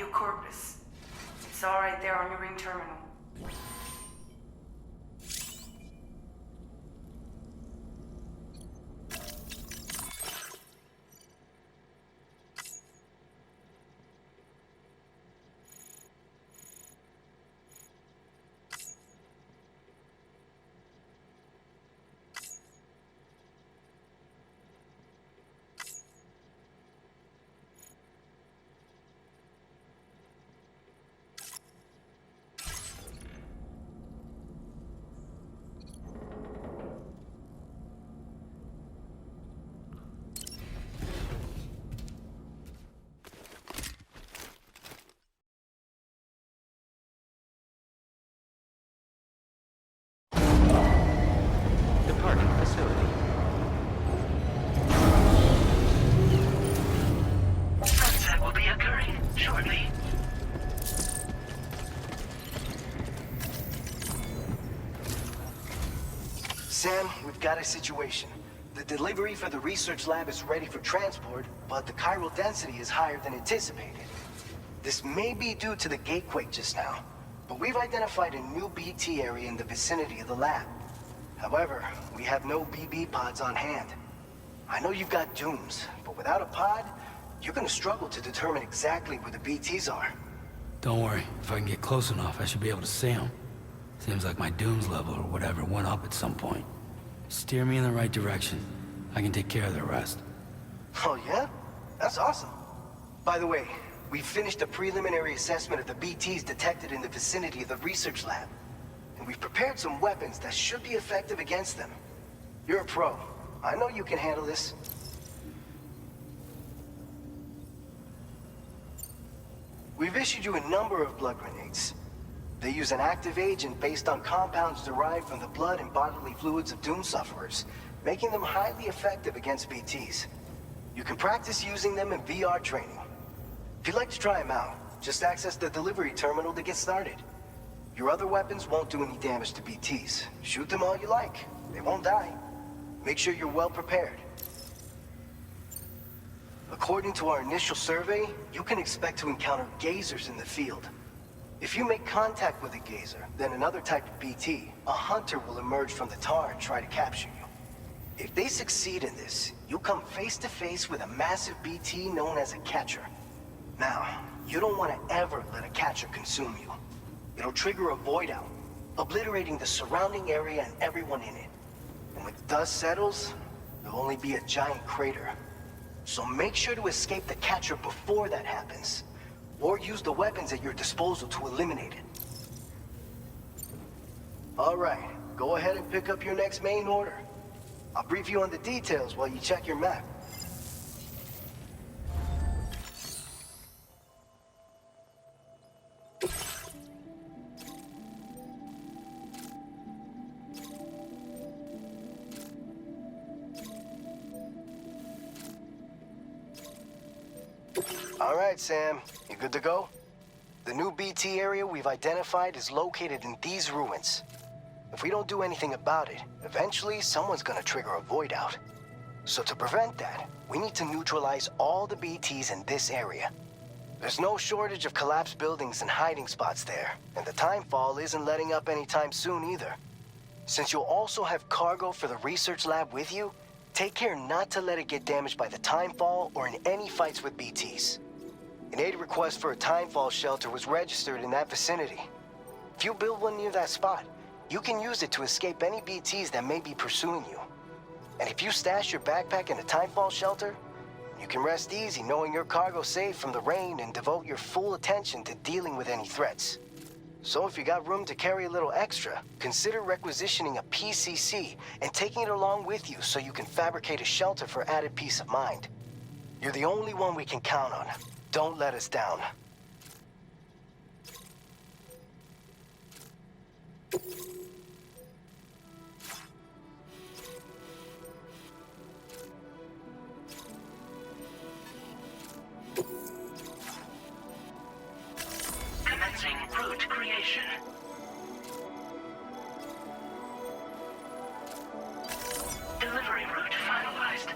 your corpus. It's all right there on your ring terminal. Departing facility. Sunset will be occurring shortly. Sam, we've got a situation. The delivery for the research lab is ready for transport, but the chiral density is higher than anticipated. This may be due to the gatequake just now, but we've identified a new BT area in the vicinity of the lab. However, we have no BB pods on hand. I know you've got dooms, but without a pod, you're gonna struggle to determine exactly where the BTs are. Don't worry, if I can get close enough, I should be able to see them. Seems like my dooms level or whatever went up at some point. Steer me in the right direction. I can take care of the rest. Oh yeah? That's awesome. By the way, we finished a preliminary assessment of the BTs detected in the vicinity of the research lab. And we've prepared some weapons that should be effective against them. You're a pro. I know you can handle this. We've issued you a number of blood grenades. They use an active agent based on compounds derived from the blood and bodily fluids of Doom sufferers, making them highly effective against BTs. You can practice using them in VR training. If you'd like to try them out, just access the delivery terminal to get started. Your other weapons won't do any damage to BTs. Shoot them all you like. They won't die. Make sure you're well prepared. According to our initial survey, you can expect to encounter gazers in the field. If you make contact with a gazer, then another type of BT, a hunter will emerge from the tar and try to capture you. If they succeed in this, you'll come face to face with a massive BT known as a catcher. Now, you don't want to ever let a catcher consume you. It'll trigger a void out, obliterating the surrounding area and everyone in it. And when the dust settles, there'll only be a giant crater. So make sure to escape the catcher before that happens. Or use the weapons at your disposal to eliminate it. Alright, go ahead and pick up your next main order. I'll brief you on the details while you check your map. Alright, Sam. You good to go? The new BT area we've identified is located in these ruins. If we don't do anything about it, eventually someone's gonna trigger a void out. So to prevent that, we need to neutralize all the BTs in this area. There's no shortage of collapsed buildings and hiding spots there, and the timefall isn't letting up anytime soon either. Since you'll also have cargo for the research lab with you, take care not to let it get damaged by the timefall or in any fights with BTs. An aid request for a timefall shelter was registered in that vicinity. If you build one near that spot, you can use it to escape any BTs that may be pursuing you. And if you stash your backpack in a timefall shelter, you can rest easy knowing your cargo's safe from the rain and devote your full attention to dealing with any threats. So if you got room to carry a little extra, consider requisitioning a PCC and taking it along with you so you can fabricate a shelter for added peace of mind. You're the only one we can count on. Don't let us down. Commencing route creation. Delivery route finalized.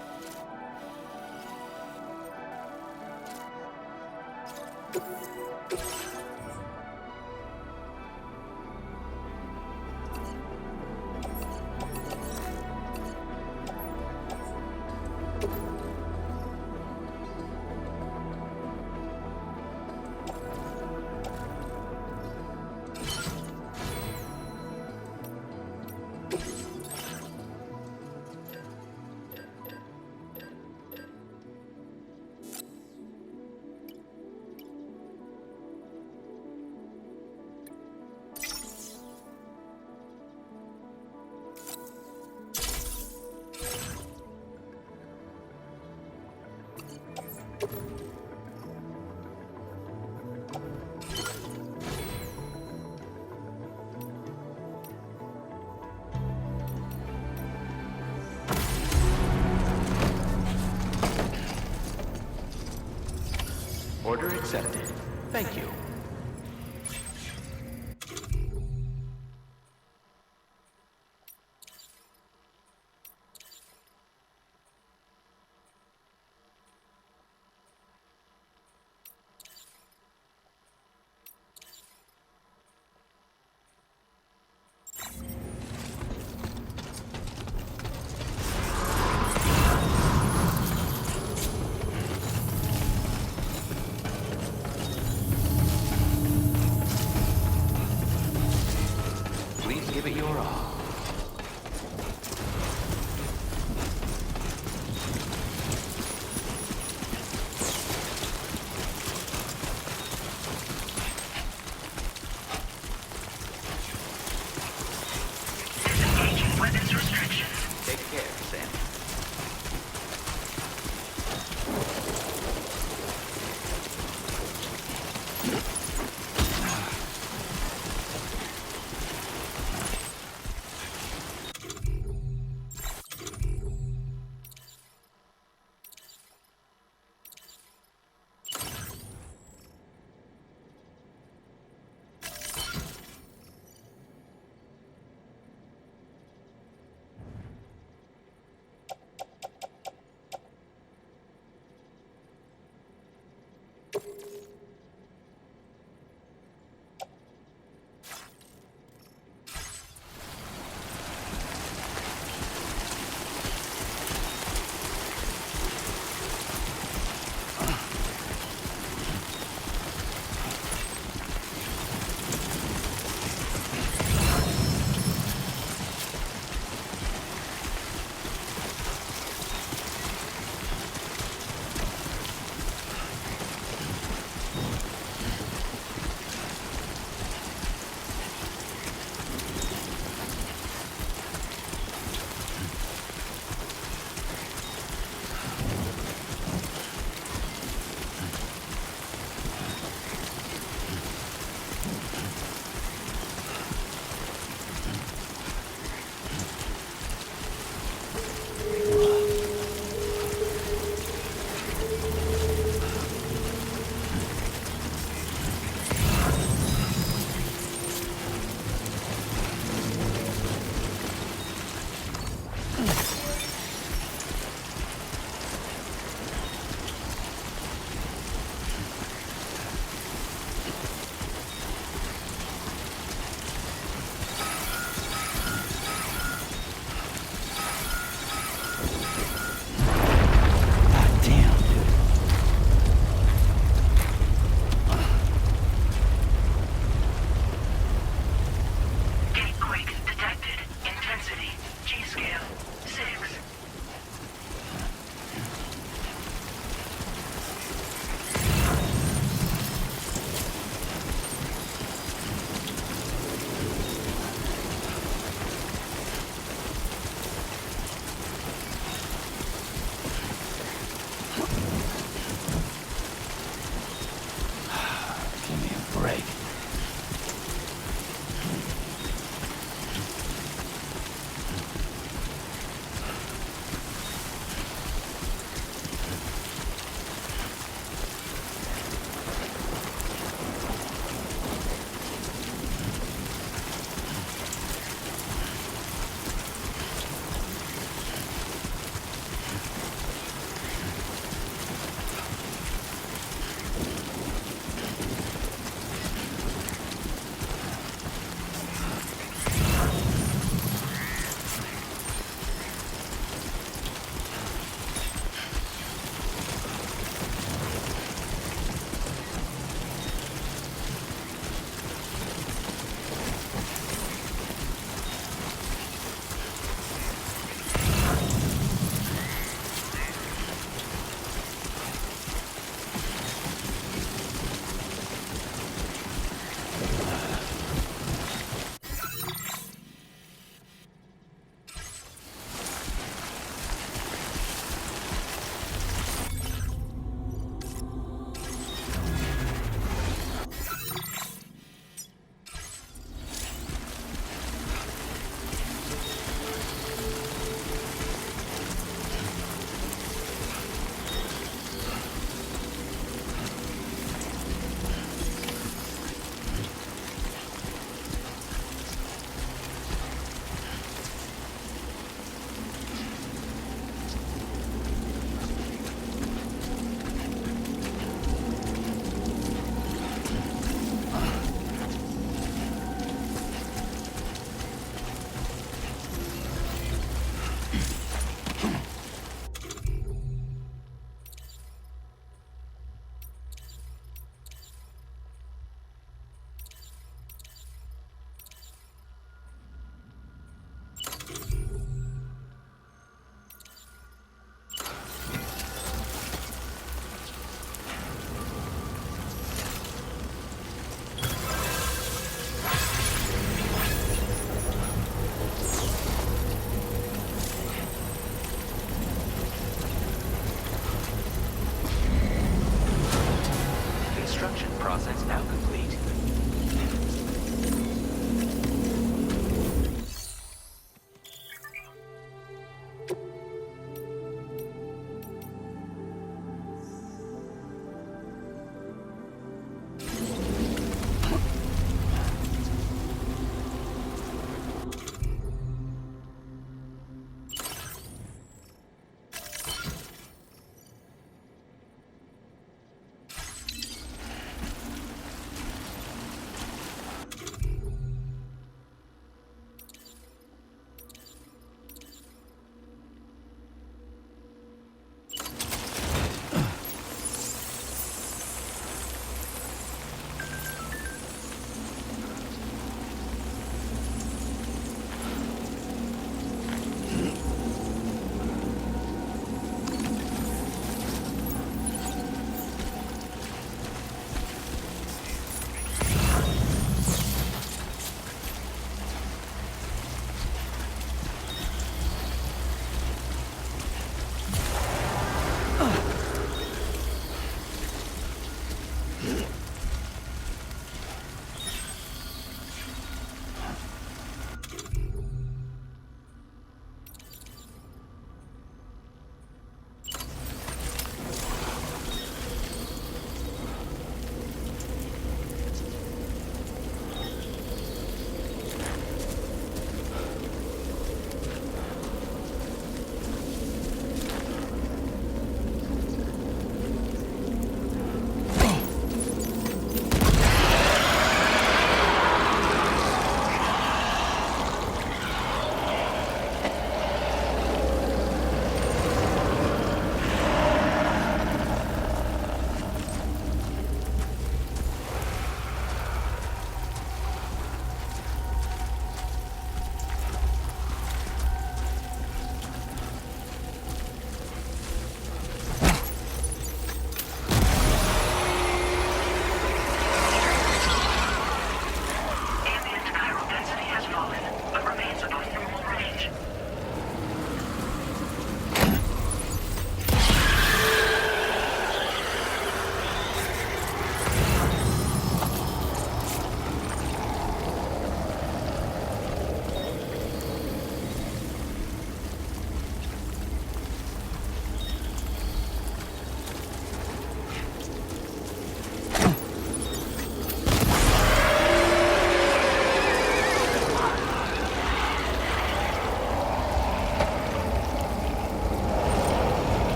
Order accepted. Thank you. Please give it your all. Disengaging weapons restrictions. Take care, Sam.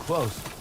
Close.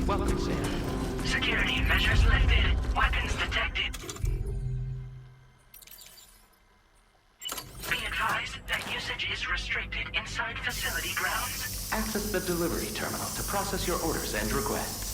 Welcome, Sam. Security measures lifted. Weapons detected. Be advised that usage is restricted inside facility grounds. Access the delivery terminal to process your orders and requests.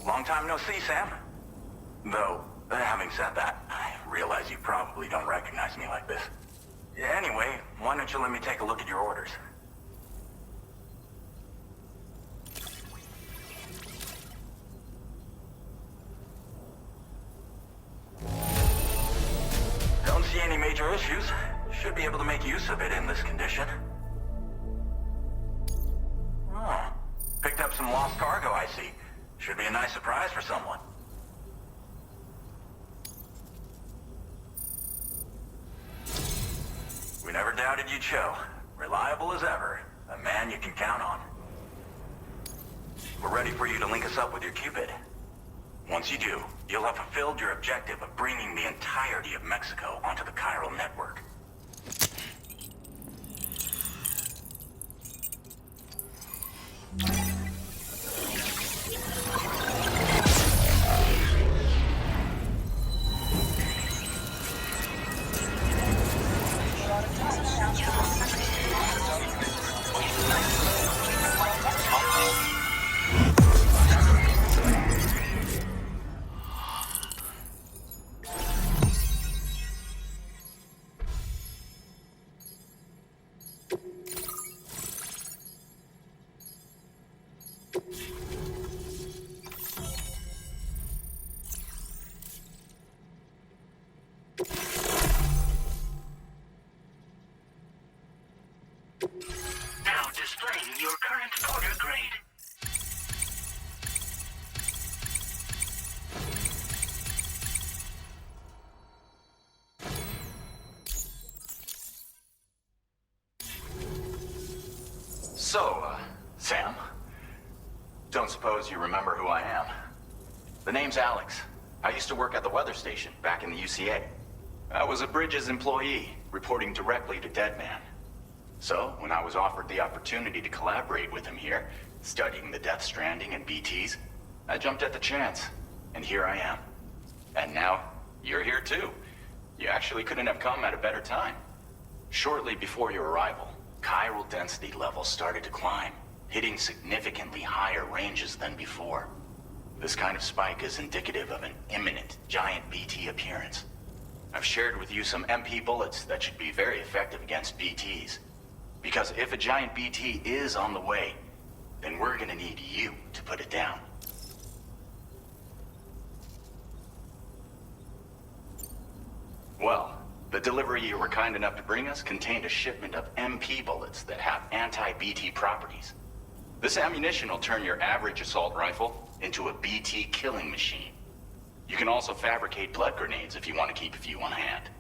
Long time no see, Sam. Though, having said that, I realize you probably don't recognize me like this. Anyway, why don't you let me take a look at your orders? Don't see any major issues. Should be able to make use of it in this condition. Oh, picked up some lost cargo, I see. Should be a nice surprise for someone. We never doubted you'd show. Reliable as ever. A man you can count on. We're ready for you to link us up with your Cupid. Once you do, you'll have fulfilled your objective of bringing the entirety of Mexico onto the chiral network. Now displaying your current order grade. So, Sam, don't suppose you remember who I am? The name's Alex. I used to work at the weather station back in the UCA. I was a Bridges employee, reporting directly to Deadman. So, when I was offered the opportunity to collaborate with him here, studying the Death Stranding and BTs, I jumped at the chance. And here I am. And now, you're here too. You actually couldn't have come at a better time. Shortly before your arrival, chiral density levels started to climb, hitting significantly higher ranges than before. This kind of spike is indicative of an imminent giant BT appearance. I've shared with you some MP bullets that should be very effective against BTs. Because if a giant BT is on the way, then we're gonna need you to put it down. Well, the delivery you were kind enough to bring us contained a shipment of MP bullets that have anti-BT properties. This ammunition will turn your average assault rifle into a BT killing machine. You can also fabricate blood grenades if you want to keep a few on hand.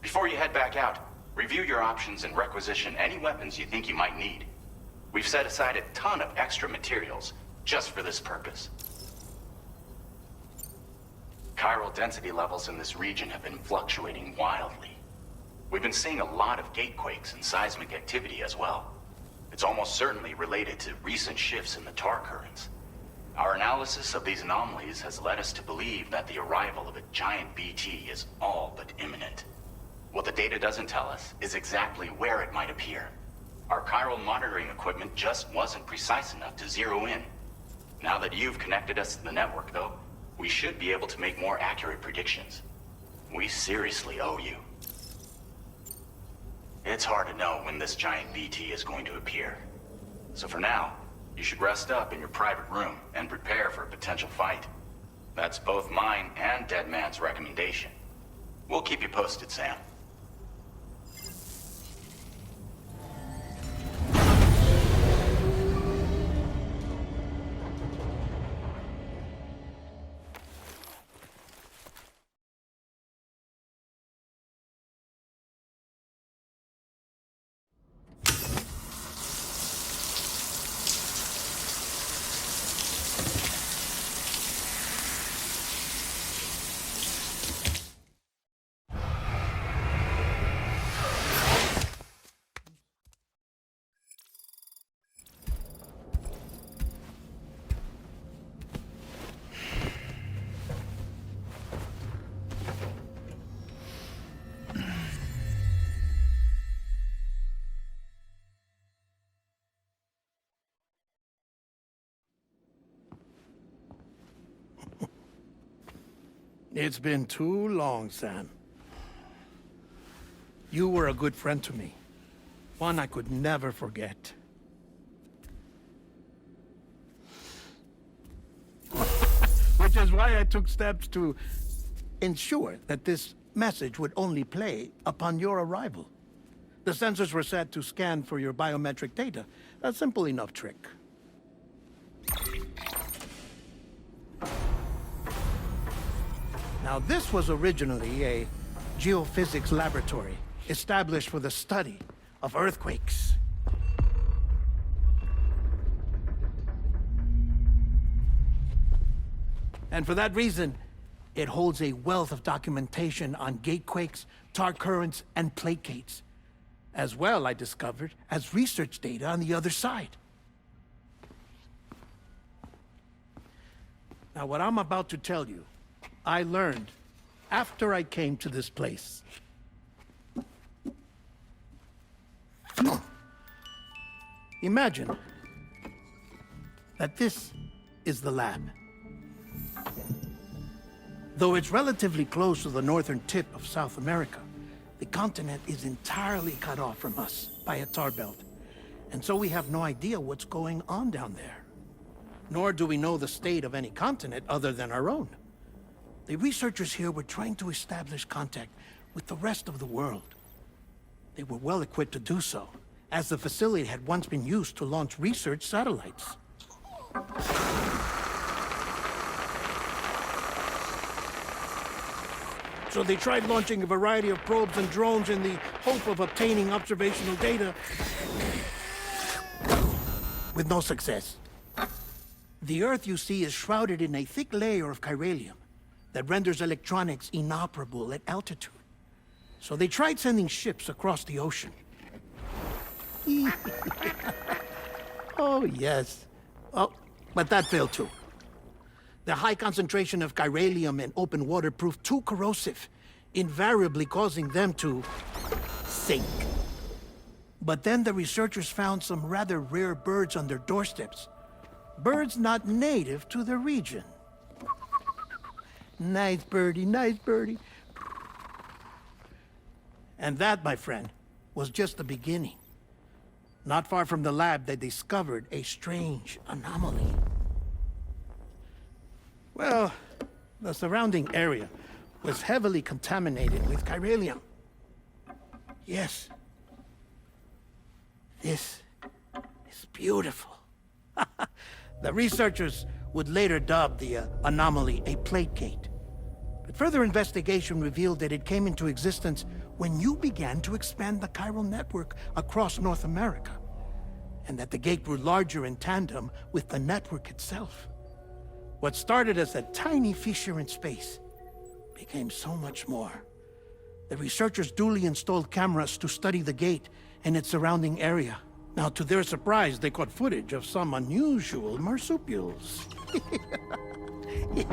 Before you head back out, review your options and requisition any weapons you think you might need. We've set aside a ton of extra materials just for this purpose. Chiral density levels in this region have been fluctuating wildly. We've been seeing a lot of gatequakes and seismic activity as well. It's almost certainly related to recent shifts in the tar currents. Our analysis of these anomalies has led us to believe that the arrival of a giant BT is all but imminent. What the data doesn't tell us is exactly where it might appear. Our chiral monitoring equipment just wasn't precise enough to zero in. Now that you've connected us to the network, though, we should be able to make more accurate predictions. We seriously owe you. It's hard to know when this giant BT is going to appear. So for now, you should rest up in your private room and prepare for a potential fight. That's both mine and Deadman's recommendation. We'll keep you posted, Sam. It's been too long, Sam. You were a good friend to me. One I could never forget. Which is why I took steps to ensure that this message would only play upon your arrival. The sensors were set to scan for your biometric data. A simple enough trick. Now, this was originally a geophysics laboratory established for the study of earthquakes. And for that reason, it holds a wealth of documentation on gatequakes, tar currents, and plate gates. As well, I discovered, as research data on the other side. Now, what I'm about to tell you, I learned after I came to this place. Imagine that this is the lab. Though it's relatively close to the northern tip of South America, the continent is entirely cut off from us by a tar belt. And so we have no idea what's going on down there. Nor do we know the state of any continent other than our own. The researchers here were trying to establish contact with the rest of the world. They were well equipped to do so, as the facility had once been used to launch research satellites. So they tried launching a variety of probes and drones in the hope of obtaining observational data, with no success. The Earth, you see, is shrouded in a thick layer of chiralium that renders electronics inoperable at altitude. So they tried sending ships across the ocean. Oh, yes. Oh, but that failed too. The high concentration of chiralium in open water proved too corrosive, invariably causing them to sink. But then the researchers found some rather rare birds on their doorsteps. Birds not native to the region. Nice birdie, nice birdie. And that, my friend, was just the beginning. Not far from the lab, they discovered a strange anomaly. Well, the surrounding area was heavily contaminated with chiralium. Yes. This is beautiful. The researchers would later dub the anomaly a plate gate. But further investigation revealed that it came into existence when you began to expand the chiral network across North America, and that the gate grew larger in tandem with the network itself. What started as a tiny fissure in space became so much more. The researchers duly installed cameras to study the gate and its surrounding area. Now, to their surprise, they caught footage of some unusual marsupials. Yes,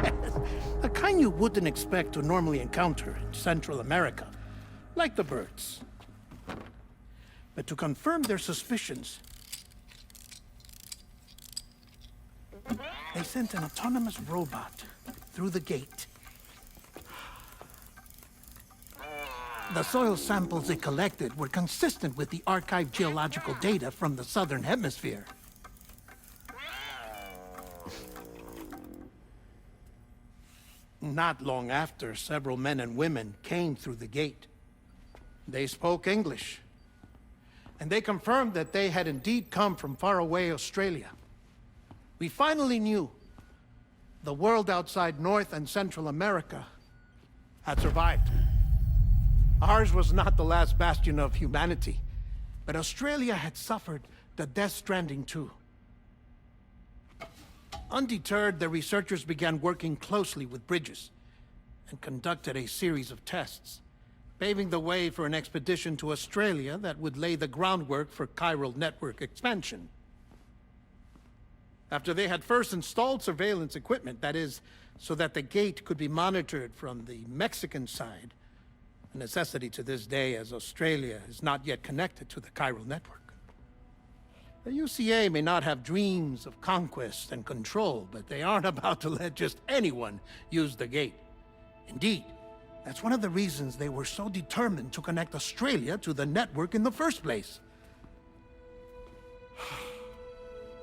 a kind you wouldn't expect to normally encounter in Central America, like the birds. But to confirm their suspicions, they sent an autonomous robot through the gate. The soil samples it collected were consistent with the archived geological data from the southern hemisphere. Not long after, several men and women came through the gate. They spoke English, and they confirmed that they had indeed come from faraway Australia. We finally knew the world outside North and Central America had survived. Ours was not the last bastion of humanity, but Australia had suffered the Death Stranding too. Undeterred, the researchers began working closely with Bridges and conducted a series of tests, paving the way for an expedition to Australia that would lay the groundwork for chiral network expansion. After they had first installed surveillance equipment, that is, so that the gate could be monitored from the Mexican side, a necessity to this day as Australia is not yet connected to the chiral network. The UCA may not have dreams of conquest and control, but they aren't about to let just anyone use the gate. Indeed, that's one of the reasons they were so determined to connect Australia to the network in the first place.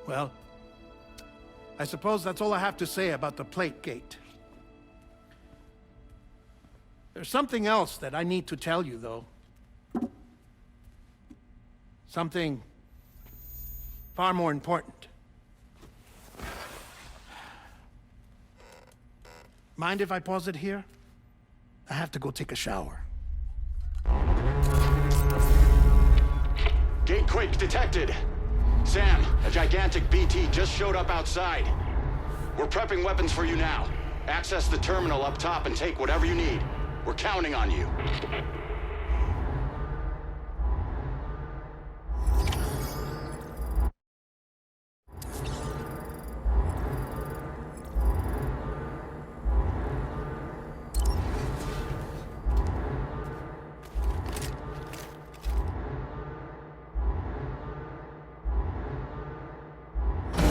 Well, I suppose that's all I have to say about the plate gate. There's something else that I need to tell you, though. Something far more important. Mind if I pause it here? I have to go take a shower. Gate quake detected. Sam, a gigantic BT just showed up outside. We're prepping weapons for you now. Access the terminal up top and take whatever you need. We're counting on you.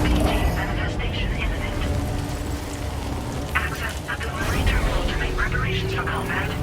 Manifestation imminent. Access the delivery terminal to make preparations for combat.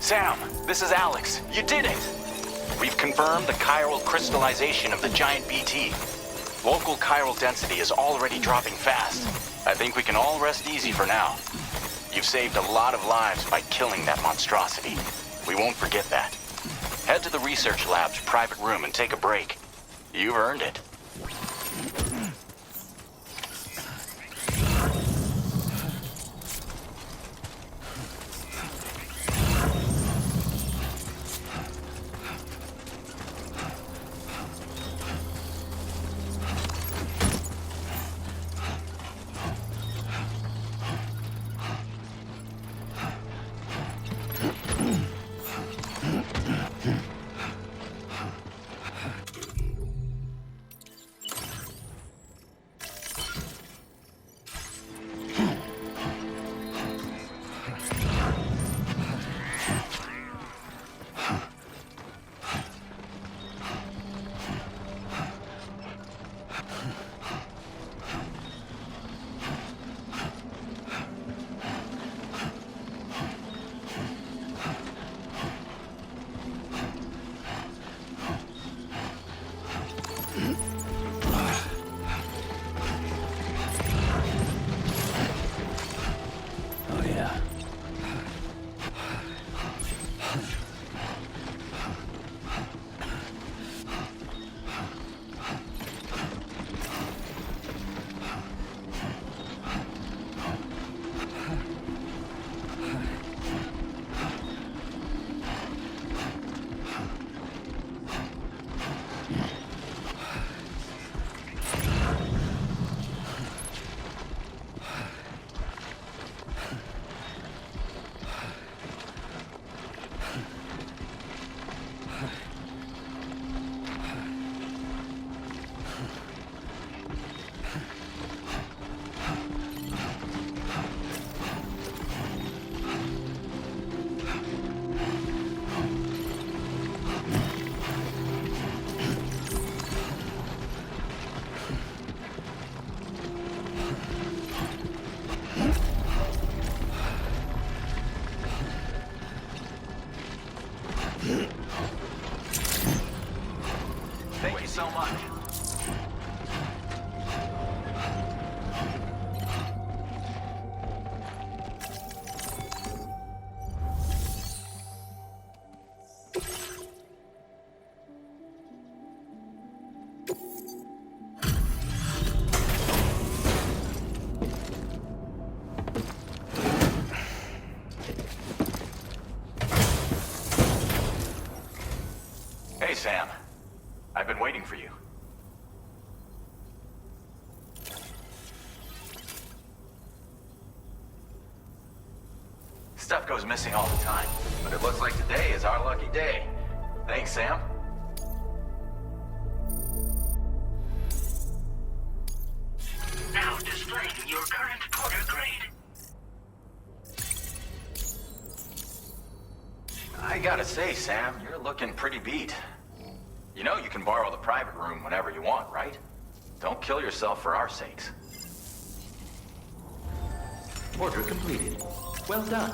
Sam, this is Alex. You did it! We've confirmed the chiral crystallization of the giant BT. Local chiral density is already dropping fast. I think we can all rest easy for now. You've saved a lot of lives by killing that monstrosity. We won't forget that. Head to the research lab's private room and take a break. You've earned it. Thank you so much. Hey, Sam. I've been waiting for you. Stuff goes missing all the time, but it looks like today is our lucky day. Thanks, Sam. Now displaying your current Porter grade. I gotta say, Sam, you're looking pretty beat. You know you can borrow the private room whenever you want, right? Don't kill yourself for our sakes. Order completed. Well done.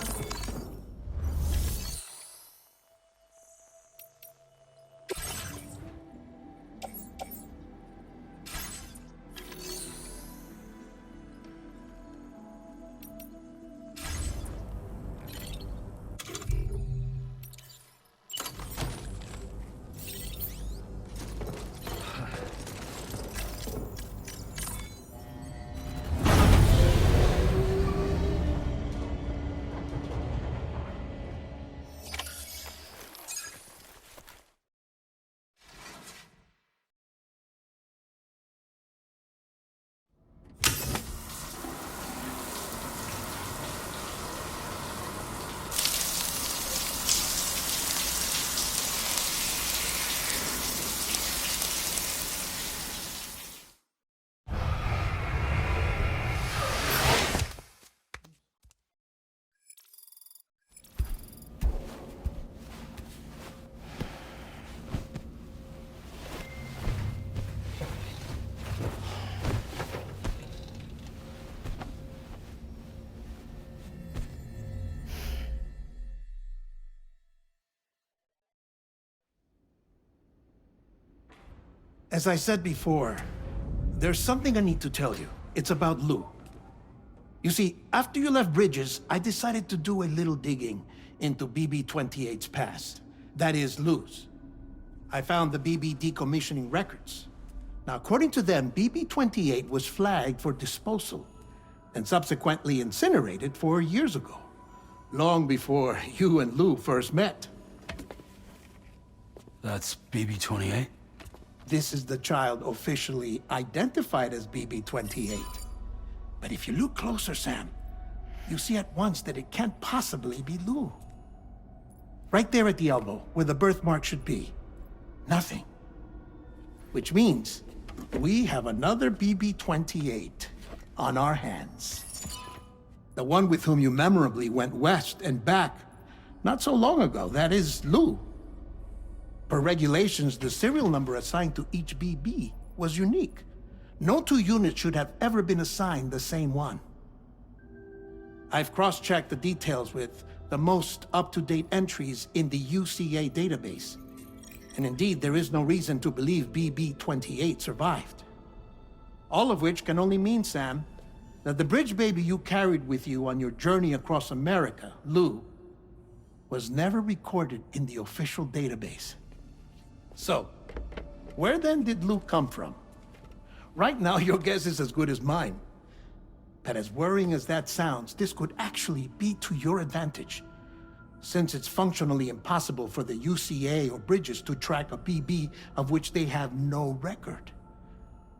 As I said before, there's something I need to tell you. It's about Lou. You see, after you left Bridges, I decided to do a little digging into BB-28's past. That is, Lou's. I found the BB decommissioning records. Now, according to them, BB-28 was flagged for disposal and subsequently incinerated 4 years ago, long before you and Lou first met. That's BB-28? This is the child officially identified as BB-28. But if you look closer, Sam, you see at once that it can't possibly be Lou. Right there at the elbow, where the birthmark should be. Nothing. Which means we have another BB-28 on our hands. The one with whom you memorably went west and back not so long ago, that is Lou. Per regulations, the serial number assigned to each BB was unique. No two units should have ever been assigned the same one. I've cross-checked the details with the most up-to-date entries in the UCA database. And indeed, there is no reason to believe BB-28 survived. All of which can only mean, Sam, that the bridge baby you carried with you on your journey across America, Lou, was never recorded in the official database. So, where then did Lou come from? Right now, your guess is as good as mine. But as worrying as that sounds, this could actually be to your advantage, since it's functionally impossible for the UCA or Bridges to track a BB of which they have no record.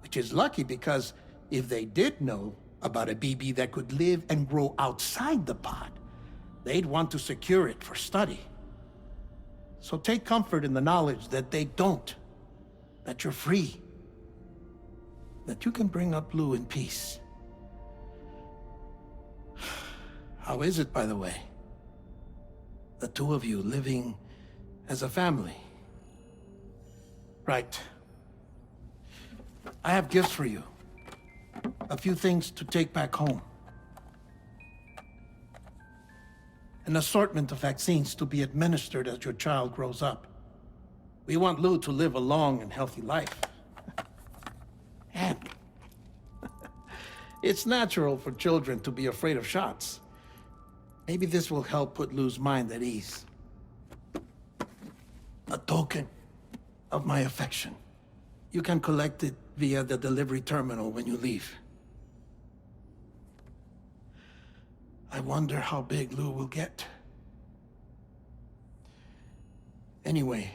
Which is lucky, because if they did know about a BB that could live and grow outside the pod, they'd want to secure it for study. So take comfort in the knowledge that they don't, that you're free, that you can bring up Lou in peace. How is it, by the way? The two of you living as a family. Right. I have gifts for you. A few things to take back home. An assortment of vaccines to be administered as your child grows up. We want Lou to live a long and healthy life. And it's natural for children to be afraid of shots. Maybe this will help put Lou's mind at ease. A token of my affection. You can collect it via the delivery terminal when you leave. I wonder how big Lou will get. Anyway,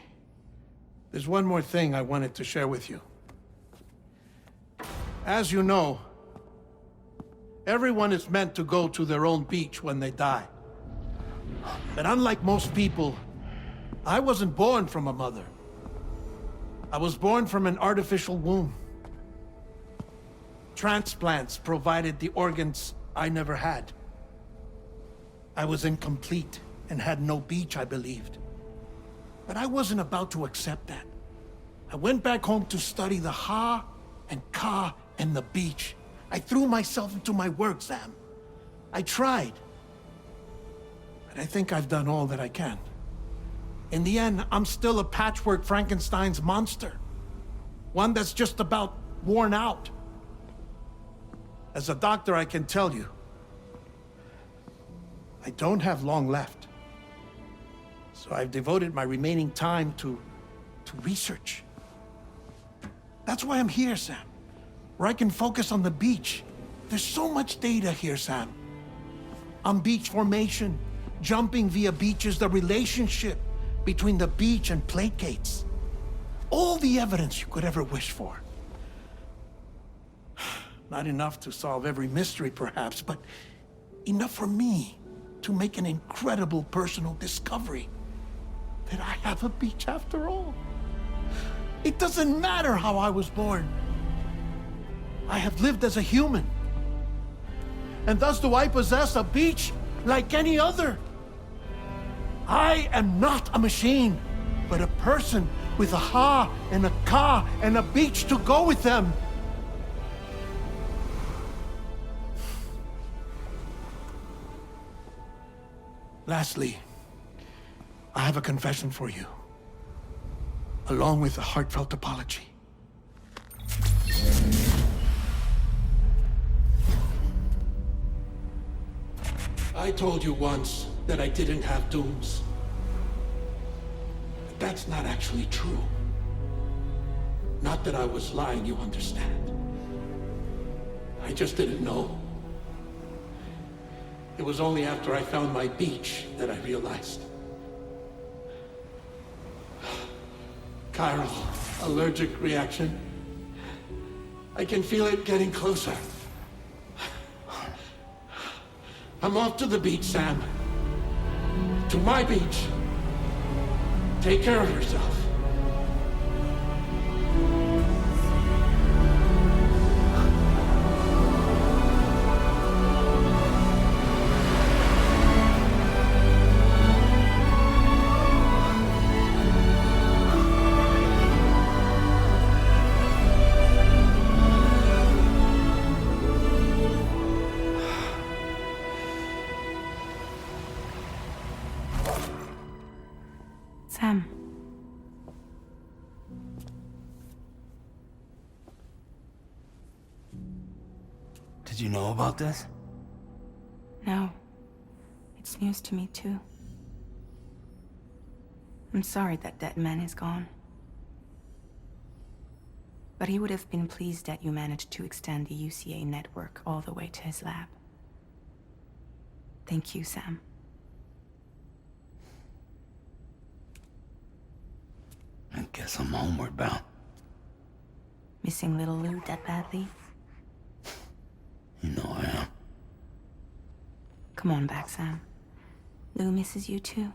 there's one more thing I wanted to share with you. As you know, everyone is meant to go to their own beach when they die. But unlike most people, I wasn't born from a mother. I was born from an artificial womb. Transplants provided the organs I never had. I was incomplete and had no beach, I believed. But I wasn't about to accept that. I went back home to study the Ha and Ka and the beach. I threw myself into my work, Sam. I tried. But I think I've done all that I can. In the end, I'm still a patchwork Frankenstein's monster. One that's just about worn out. As a doctor, I can tell you, I don't have long left. So I've devoted my remaining time to research. That's why I'm here, Sam. Where I can focus on the beach. There's so much data here, Sam. On beach formation, jumping via beaches, the relationship between the beach and plate gates. All the evidence you could ever wish for. Not enough to solve every mystery, perhaps, but enough for me to make an incredible personal discovery. That I have a beach after all. It doesn't matter how I was born. I have lived as a human. And thus do I possess a beach like any other. I am not a machine, but a person with a Ha and a Ka and a beach to go with them. Lastly, I have a confession for you, along with a heartfelt apology. I told you once that I didn't have dooms. But that's not actually true. Not that I was lying, you understand. I just didn't know. It was only after I found my beach that I realized. Chiral, allergic reaction. I can feel it getting closer. I'm off to the beach, Sam. To my beach. Take care of yourself. Sam. Did you know about this? No. It's news to me, too. I'm sorry that Deadman is gone. But he would have been pleased that you managed to extend the UCA network all the way to his lab. Thank you, Sam. I guess I'm homeward bound. Missing little Lou that badly? You know I am. Come on back, Sam. Lou misses you too.